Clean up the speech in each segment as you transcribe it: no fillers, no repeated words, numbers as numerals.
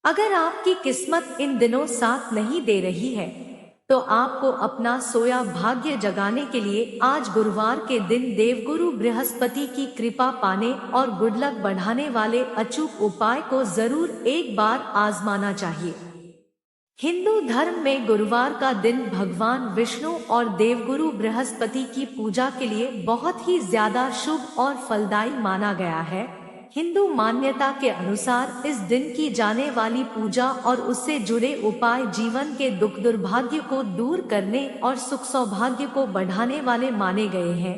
अगर आपकी किस्मत इन दिनों साथ नहीं दे रही है, तो आपको अपना सोया भाग्य जगाने के लिए आज गुरुवार के दिन देवगुरु बृहस्पति की कृपा पाने और गुड लक बढ़ाने वाले अचूक उपाय को जरूर एक बार आजमाना चाहिए। हिंदू धर्म में गुरुवार का दिन भगवान विष्णु और देवगुरु बृहस्पति की पूजा के लिए बहुत ही ज्यादा शुभ और फलदायी माना गया है। हिंदू मान्यता के अनुसार इस दिन की जाने वाली पूजा और उससे जुड़े उपाय जीवन के दुख दुर्भाग्य को दूर करने और सुख सौभाग्य को बढ़ाने वाले माने गए हैं।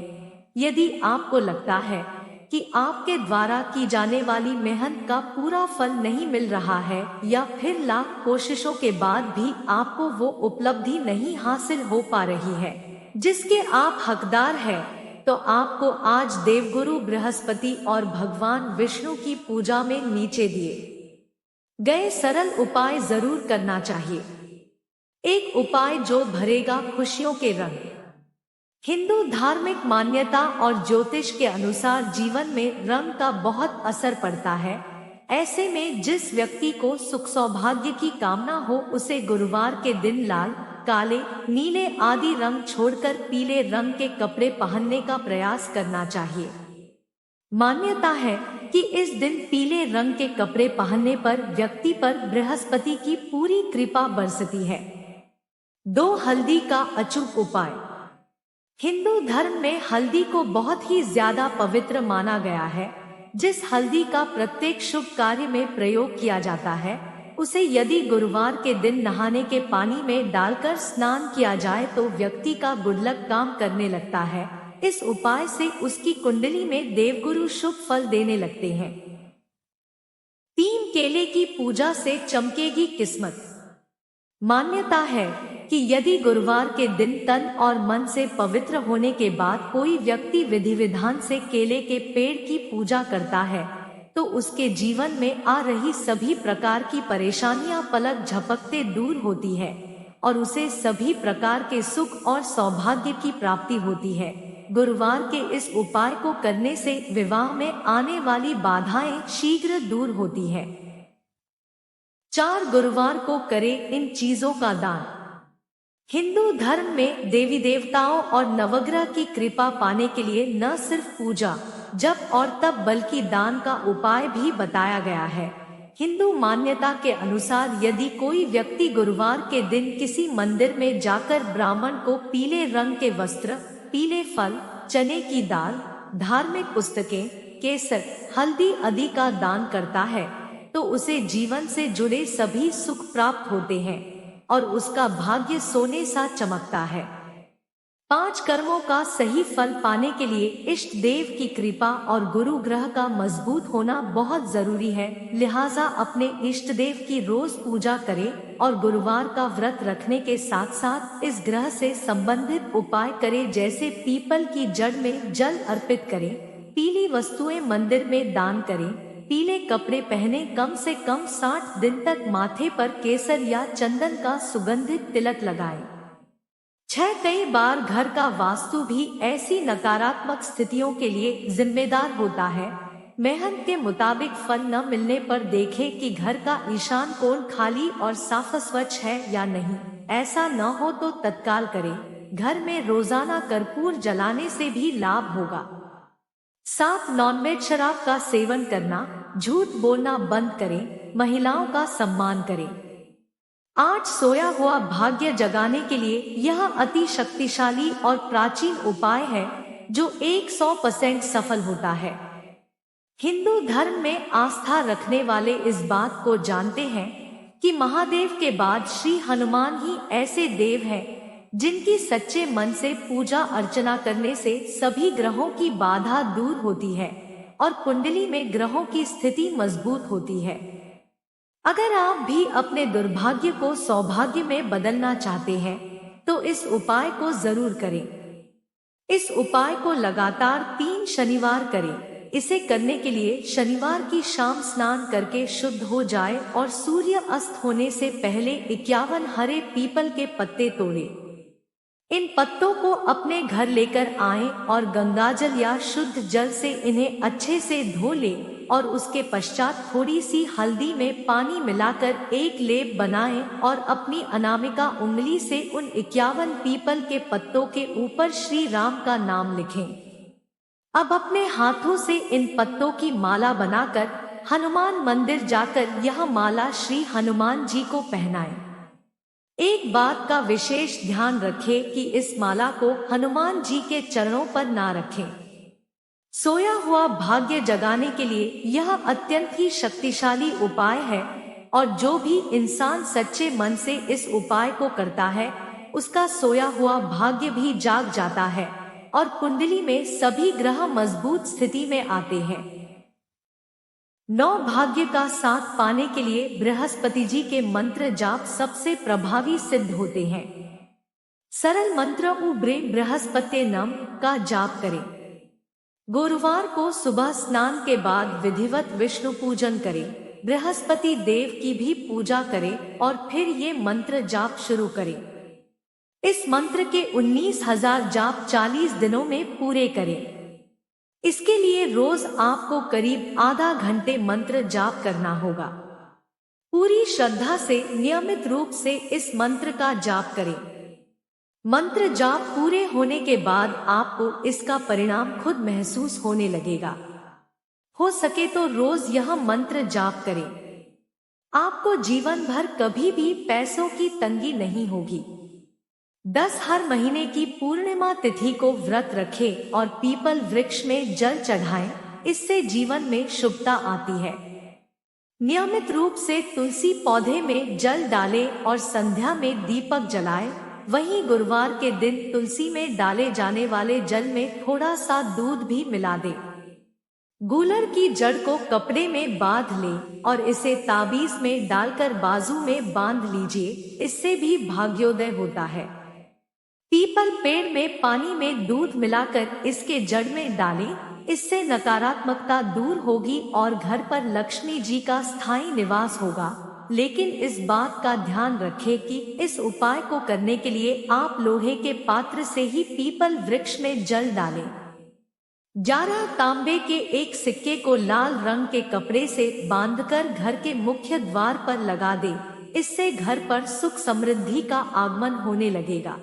यदि आपको लगता है कि आपके द्वारा की जाने वाली मेहनत का पूरा फल नहीं मिल रहा है, या फिर लाख कोशिशों के बाद भी आपको वो उपलब्धि नहीं हासिल हो पा रही है जिसके आप हकदार हैं, तो आपको आज देवगुरु बृहस्पति और भगवान विष्णु की पूजा में नीचे दिए गए सरल उपाय जरूर करना चाहिए। एक उपाय जो भरेगा खुशियों के रंग। हिंदू धार्मिक मान्यता और ज्योतिष के अनुसार जीवन में रंग का बहुत असर पड़ता है। ऐसे में जिस व्यक्ति को सुख सौभाग्य की कामना हो, उसे गुरुवार के दिन लाल, काले, नीले आदि रंग छोड़कर पीले रंग के कपड़े पहनने का प्रयास करना चाहिए। मान्यता है कि इस दिन पीले रंग के कपड़े पहनने पर व्यक्ति पर बृहस्पति की पूरी कृपा बरसती है। 2 हल्दी का अचूक उपाय। हिंदू धर्म में हल्दी को बहुत ही ज्यादा पवित्र माना गया है। जिस हल्दी का प्रत्येक शुभ कार्य में प्रयोग किया जाता है, उसे यदि गुरुवार के दिन नहाने के पानी में डालकर स्नान किया जाए तो व्यक्ति का गुड लक काम करने लगता है। इस उपाय से उसकी कुंडली में देवगुरु शुभ फल देने लगते हैं। 3 केले की पूजा से चमकेगी किस्मत। मान्यता है कि यदि गुरुवार के दिन तन और मन से पवित्र होने के बाद कोई व्यक्ति विधि विधान से केले के पेड़ की पूजा करता है, तो उसके जीवन में आ रही सभी प्रकार की परेशानियां पलक झपकते दूर होती है और उसे सभी प्रकार के सुख और सौभाग्य की प्राप्ति होती है। गुरुवार के इस उपाय को करने से विवाह में आने वाली बाधाएं शीघ्र दूर होती है। 4 गुरुवार को करें इन चीजों का दान। हिंदू धर्म में देवी देवताओं और नवग्रह की कृपा पाने के लिए न सिर्फ पूजा, जप और तप बल्कि दान का उपाय भी बताया गया है। हिंदू मान्यता के अनुसार यदि कोई व्यक्ति गुरुवार के दिन किसी मंदिर में जाकर ब्राह्मण को पीले रंग के वस्त्र, पीले फल, चने की दाल, धार्मिक पुस्तकें, केसर, हल्दी आदि का दान करता है, तो उसे जीवन से जुड़े सभी सुख प्राप्त होते हैं और उसका भाग्य सोने सा चमकता है। 5 कर्मों का सही फल पाने के लिए इष्ट देव की कृपा और गुरु ग्रह का मजबूत होना बहुत जरूरी है। लिहाजा अपने इष्ट देव की रोज पूजा करें और गुरुवार का व्रत रखने के साथ साथ इस ग्रह से संबंधित उपाय करें, जैसे पीपल की जड़ में जल अर्पित करें, पीली वस्तुएं मंदिर में दान करें, पीले कपड़े पहने, कम से कम 60 दिन तक माथे पर केसर या चंदन का सुगंधित तिलक लगाएं। 6 कई बार घर का वास्तु भी ऐसी नकारात्मक स्थितियों के लिए जिम्मेदार होता है। मेहनत के मुताबिक फल न मिलने पर देखें कि घर का ईशान कोण खाली और साफ स्वच्छ है या नहीं। ऐसा न हो तो तत्काल करें। घर में रोजाना कर्पूर जलाने से भी लाभ होगा। 7 नॉनवेज शराब का सेवन करना, झूठ बोलना बंद करें, महिलाओं का सम्मान करें। 8 सोया हुआ भाग्य जगाने के लिए यह अति शक्तिशाली और प्राचीन उपाय है जो 100% सफल होता है। हिंदू धर्म में आस्था रखने वाले इस बात को जानते हैं कि महादेव के बाद श्री हनुमान ही ऐसे देव हैं जिनकी सच्चे मन से पूजा अर्चना करने से सभी ग्रहों की बाधा दूर होती है और कुंडली में ग्रहों की स्थिति मजबूत होती है। अगर आप भी अपने दुर्भाग्य को सौभाग्य में बदलना चाहते हैं तो इस उपाय को जरूर करें। इस उपाय को लगातार 3 शनिवार करें। इसे करने के लिए शनिवार की शाम स्नान करके शुद्ध हो जाए और सूर्य अस्त होने से पहले 51 हरे पीपल के पत्ते तोड़ें। इन पत्तों को अपने घर लेकर आएं और गंगाजल या शुद्ध जल से इन्हें अच्छे से धो लें। और उसके पश्चात थोड़ी सी हल्दी में पानी मिलाकर एक लेप बनाएं और अपनी अनामिका उंगली से उन 51 पीपल के पत्तों के ऊपर श्री राम का नाम लिखें। अब अपने हाथों से इन पत्तों की माला बनाकर हनुमान मंदिर जाकर यह माला श्री हनुमान जी को पहनाएं। एक बात का विशेष ध्यान रखें कि इस माला को हनुमान जी के चरणों पर ना रखें। सोया हुआ भाग्य जगाने के लिए यह अत्यंत ही शक्तिशाली उपाय है और जो भी इंसान सच्चे मन से इस उपाय को करता है उसका सोया हुआ भाग्य भी जाग जाता है और कुंडली में सभी ग्रह मजबूत स्थिति में आते हैं। 9 भाग्य का साथ पाने के लिए बृहस्पति जी के मंत्र जाप सबसे प्रभावी सिद्ध होते हैं। सरल मंत्र उब्रे बृहस्पति नम का जाप करें। गुरुवार को सुबह स्नान के बाद विधिवत विष्णु पूजन करें, बृहस्पति देव की भी पूजा करें और फिर ये मंत्र जाप शुरू करें। इस मंत्र के 19,000 जाप 40 दिनों में पूरे करें। इसके लिए रोज आपको करीब आधा घंटे मंत्र जाप करना होगा। पूरी श्रद्धा से नियमित रूप से इस मंत्र का जाप करें। मंत्र जाप पूरे होने के बाद आपको इसका परिणाम खुद महसूस होने लगेगा। हो सके तो रोज यह मंत्र जाप करें। आपको जीवन भर कभी भी पैसों की तंगी नहीं होगी। 10 हर महीने की पूर्णिमा तिथि को व्रत रखें और पीपल वृक्ष में जल चढ़ाएं, इससे जीवन में शुभता आती है। नियमित रूप से तुलसी पौधे में जल डालें और संध्या में दीपक जलाएं। वहीं गुरुवार के दिन तुलसी में डाले जाने वाले जल में थोड़ा सा दूध भी मिला दें। गूलर की जड़ को कपड़े में बांध लें और इसे ताबीज में डालकर बाजू में बांध लीजिए, इससे भी भाग्योदय होता है। पीपल पेड़ में पानी में दूध मिलाकर इसके जड़ में डालें, इससे नकारात्मकता दूर होगी और घर पर लक्ष्मी जी का स्थायी निवास होगा। लेकिन इस बात का ध्यान रखें कि इस उपाय को करने के लिए आप लोहे के पात्र से ही पीपल वृक्ष में जल डालें। 11 तांबे के एक सिक्के को लाल रंग के कपड़े से बांधकर घर के मुख्य द्वार पर लगा दें, इससे घर पर सुख समृद्धि का आगमन होने लगेगा।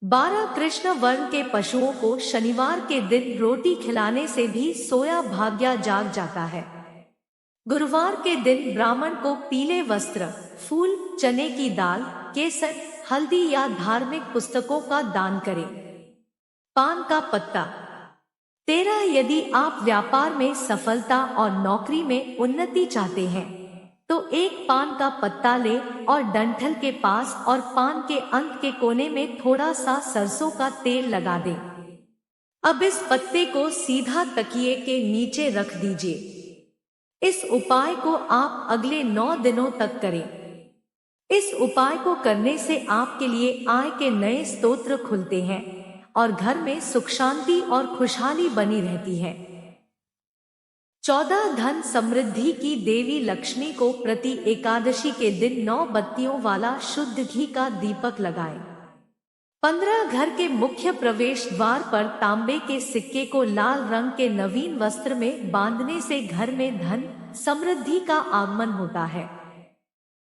12 कृष्ण वर्ण के पशुओं को शनिवार के दिन रोटी खिलाने से भी सोया भाग्य जाग जाता है। गुरुवार के दिन ब्राह्मण को पीले वस्त्र, फूल, चने की दाल, केसर, हल्दी या धार्मिक पुस्तकों का दान करें। पान का पत्ता। 13 यदि आप व्यापार में सफलता और नौकरी में उन्नति चाहते हैं तो एक पान का पत्ता ले और डंठल के पास और पान के अंत के कोने में थोड़ा सा सरसों का तेल लगा दें। अब इस पत्ते को सीधा तकिए के नीचे रख दीजिए। इस उपाय को आप अगले 9 दिनों तक करें। इस उपाय को करने से आपके लिए आय के नए स्रोत खुलते हैं और घर में सुख शांति और खुशहाली बनी रहती है। 14 धन समृद्धि की देवी लक्ष्मी को प्रति एकादशी के दिन 9 बत्तियों वाला शुद्ध घी का दीपक लगाएं। 15 घर के मुख्य प्रवेश द्वार पर तांबे के सिक्के को लाल रंग के नवीन वस्त्र में बांधने से घर में धन समृद्धि का आगमन होता है।